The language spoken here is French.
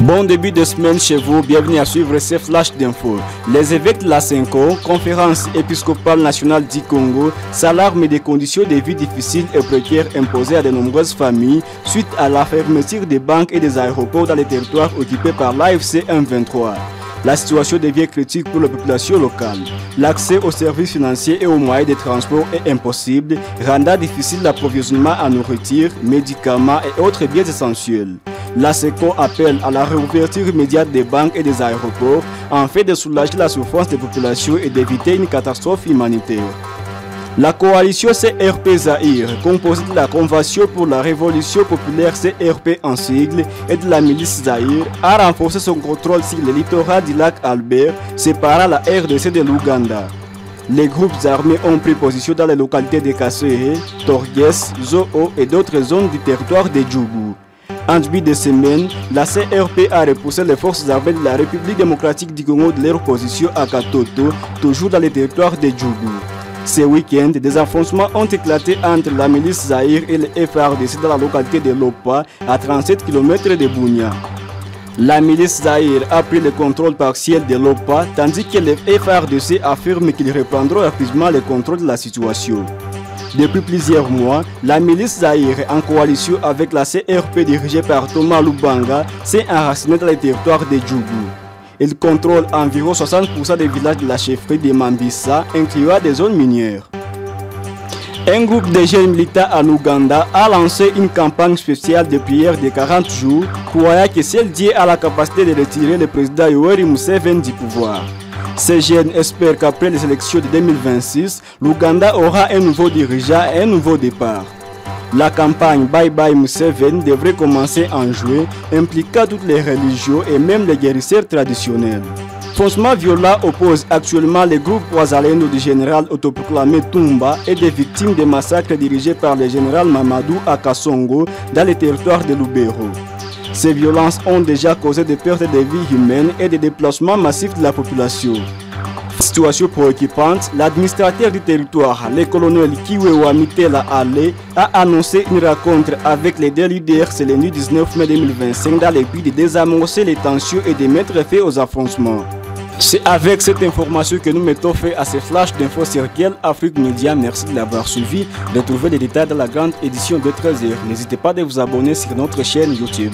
Bon début de semaine chez vous, bienvenue à suivre ces flashs d'infos. Les évêques de la CENCO, Conférence épiscopale nationale du Congo, s'alarment des conditions de vie difficiles et précaires imposées à de nombreuses familles suite à la fermeture des banques et des aéroports dans les territoires occupés par l'AFC M23. La situation devient critique pour la population locale. L'accès aux services financiers et aux moyens de transport est impossible, rendant difficile l'approvisionnement en nourriture, médicaments et autres biens essentiels. La CENCO appelle à la réouverture immédiate des banques et des aéroports afin de soulager la souffrance des populations et d'éviter une catastrophe humanitaire. La coalition CRP Zaïre, composée de la Convention pour la Révolution populaire CRP en sigle et de la milice Zaïre, a renforcé son contrôle sur le littoral du lac Albert, séparant la RDC de l'Ouganda. Les groupes armés ont pris position dans les localités de Kassehe, Torges, Zoo et d'autres zones du territoire de Djougou. En début de semaine, la CRP a repoussé les forces armées de la République démocratique du Congo de leur position à Katoto, toujours dans les territoires de Djougou. Ce week-end, des affrontements ont éclaté entre la milice Zaïre et le FARDC dans la localité de Lopa, à 37 km de Bunia. La milice Zaïre a pris le contrôle partiel de Lopa, tandis que le FARDC affirme qu'ils reprendront rapidement le contrôle de la situation. Depuis plusieurs mois, la milice Zaïre, en coalition avec la CRP dirigée par Thomas Lubanga, s'est enracinée dans les territoires de Djougou. Il contrôle environ 60% des villages de la chefferie de Mambisa, incluant des zones minières. Un groupe de jeunes militants en Ouganda a lancé une campagne spéciale de prière de 40 jours, croyant que celle liée à la capacité de retirer le président Yoweri Museveni du pouvoir. Ces jeunes espèrent qu'après les élections de 2026, l'Ouganda aura un nouveau dirigeant et un nouveau départ. La campagne Bye Bye Museveni devrait commencer en juillet, impliquant toutes les religions et même les guérisseurs traditionnels. Foncement violent oppose actuellement les groupes Wazalendo du général autoproclamé Tumba et des victimes des massacres dirigés par le général Mamadou à Kasongo dans les territoires de Lubero. Ces violences ont déjà causé des pertes de vies humaines et des déplacements massifs de la population. Situation préoccupante, l'administrateur du territoire, le colonel Kiwewa Mitela Ale, a annoncé une rencontre avec les deux leaders le lundi 19 mai 2025 dans le but de désamorcer les tensions et de mettre fin aux affrontements. C'est avec cette information que nous mettons fin à ces flashs d'infos sur Kiel Afrique Media. Merci de l'avoir suivi. Retrouvez les détails dans la grande édition de 13h. N'hésitez pas à vous abonner sur notre chaîne YouTube.